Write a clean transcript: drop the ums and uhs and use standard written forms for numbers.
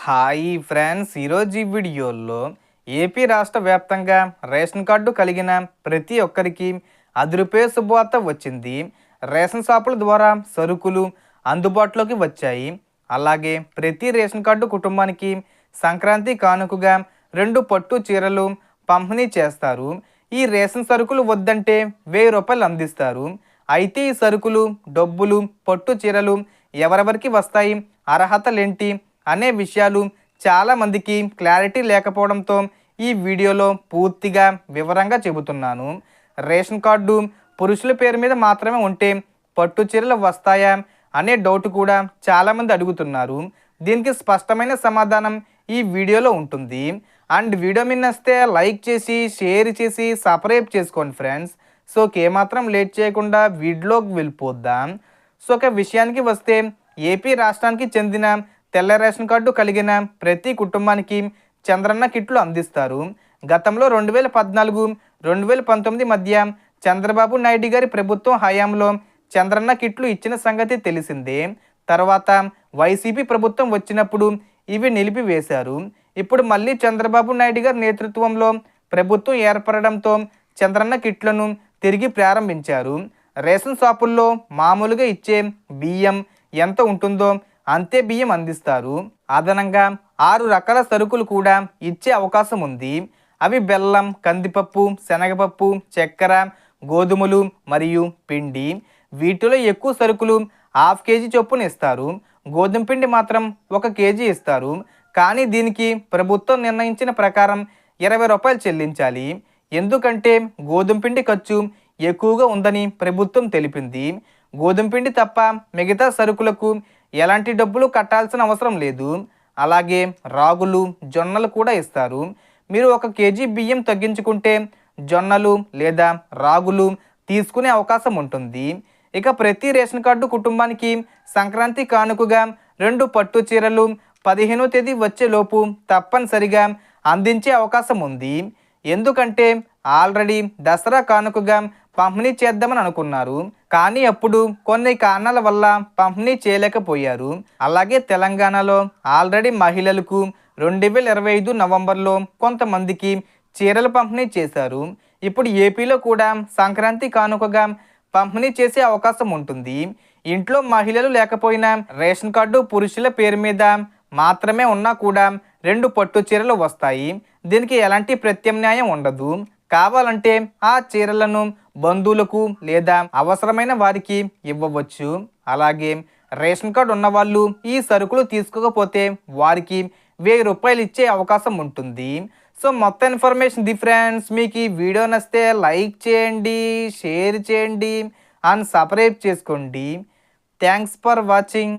Hi friends, ఈరోజు ఈ వీడియోలో ఏపీ రాష్ట్ర వ్యాప్తంగా రేషన్ కార్డు కలిగిన ప్రతి ఒక్కరికి రూ. 10 శుభవార్త వచ్చింది. రేషన్ షాపుల ద్వారా సరుకులు అందుబాటులోకి వచ్చాయి. అలాగే ప్రతి రేషన్ కార్డు కుటుంబానికి సంక్రాంతి కానుకగా 2 పట్టు చీరలు పంపిణీ చేస్తారు. ఈ రేషన్ సరుకులు వద్దంటే రూ. 1000 అందిస్తారు. అయితే ఈ సరుకులు, డబ్బులు, పట్టు చీరలు ఎవరెవరికి వస్తాయి, అర్హతలేంటి అనే విషయాలు చాలామందికి క్లారిటీ లేకపోవడంతో ఈ వీడియోలో పూర్తిగా వివరంగా చెబుతున్నాను. రేషన్ కార్డు పురుషుల పేరు మీద మాత్రమే ఉంటే పట్టు చీరలు వస్తాయా అనే డౌట్ కూడా చాలామంది అడుగుతున్నారు. దీనికి స్పష్టమైన సమాధానం ఈ వీడియోలో ఉంటుంది. అండ్ వీడియో మీద నచ్చితే లైక్ చేసి, షేర్ చేసి, సబ్స్క్రైబ్ చేసుకోండి ఫ్రెండ్స్. సో ఏమాత్రం లేట్ చేయకుండా వీడియోలోకి వెళ్ళిపోద్దాం. సో విషయానికి వస్తే ఏపీ రాష్ట్రానికి చెందిన తెల్ల రేషన్ కార్డు కలిగిన ప్రతి కుటుంబానికి చంద్రన్న కిట్లు అందిస్తారు. గతంలో 2014, 2019 మధ్య చంద్రబాబు నాయుడు గారి ప్రభుత్వం హయాంలో చంద్రన్న కిట్లు ఇచ్చిన సంగతి తెలిసిందే. తర్వాత వైసీపీ ప్రభుత్వం వచ్చినప్పుడు ఇవి నిలిపివేశారు. ఇప్పుడు మళ్ళీ చంద్రబాబు నాయుడు గారి నేతృత్వంలో ప్రభుత్వం ఏర్పడడంతో చంద్రన్న కిట్లను తిరిగి ప్రారంభించారు. రేషన్ షాపుల్లో మామూలుగా ఇచ్చే బియ్యం ఎంత ఉంటుందో అంతే బియ్యం అందిస్తారు. అదనంగా 6 రకాల సరుకులు కూడా ఇచ్చే అవకాశం ఉంది. అవి బెల్లం, కందిపప్పు, శనగపప్పు, చక్కెర, గోధుమలు మరియు పిండి. వీటిలో ఎక్కువ సరుకులు ½ కేజీ చొప్పున ఇస్తారు. గోధుమ పిండి మాత్రం 1 కేజీ ఇస్తారు. కానీ దీనికి ప్రభుత్వం నిర్ణయించిన ప్రకారం రూ. 20 చెల్లించాలి. ఎందుకంటే గోధుమ పిండి ఖర్చు ఎక్కువగా ఉందని ప్రభుత్వం తెలిపింది. గోధుమ పిండి తప్ప మిగతా సరుకులకు ఎలాంటి డబ్బులు కట్టాల్సిన అవసరం లేదు. అలాగే రాగులు, జొన్నలు కూడా ఇస్తారు. మీరు 1 కేజీ బియ్యం తగ్గించుకుంటే జొన్నలు లేదా రాగులు తీసుకునే అవకాశం ఉంటుంది. ఇక ప్రతి రేషన్ కార్డు కుటుంబానికి సంక్రాంతి కానుకగా 2 పట్టు చీరలు 15వ తేదీ వచ్చేలోపు తప్పనిసరిగా అందించే అవకాశం ఉంది. ఎందుకంటే ఆల్రెడీ దసరా కానుకగా పంపిణీ చేద్దామని అనుకున్నారు. కానీ అప్పుడు కొన్ని కారణాల వల్ల పంపిణీ చేయలేకపోయారు. అలాగే తెలంగాణలో ఆల్రెడీ మహిళలకు 2025 నవంబర్లో కొంతమందికి చీరలు పంపిణీ చేశారు. ఇప్పుడు ఏపీలో కూడా సంక్రాంతి కానుకగా పంపిణీ చేసే అవకాశం ఉంటుంది. ఇంట్లో మహిళలు లేకపోయినా రేషన్ కార్డు పురుషుల పేరు మీద మాత్రమే ఉన్నా కూడా 2 పట్టు చీరలు వస్తాయి. దీనికి ఎలాంటి ప్రత్యామ్నాయం ఉండదు. కావాలంటే ఆ చీరలను బంధువులకు లేదా అవసరమైన వారికి ఇవ్వవచ్చు. అలాగే రేషన్ కార్డు ఉన్నవాళ్ళు ఈ సరుకులు తీసుకోకపోతే వారికి రూ. 1000 ఇచ్చే అవకాశం ఉంటుంది. సో మొత్తం ఇన్ఫర్మేషన్ ఫ్రెండ్స్. మీకు ఈ వీడియో నచ్చితే లైక్ చేయండి, షేర్ చేయండి అండ్ సబ్స్క్రైబ్ చేసుకోండి. Thanks for watching.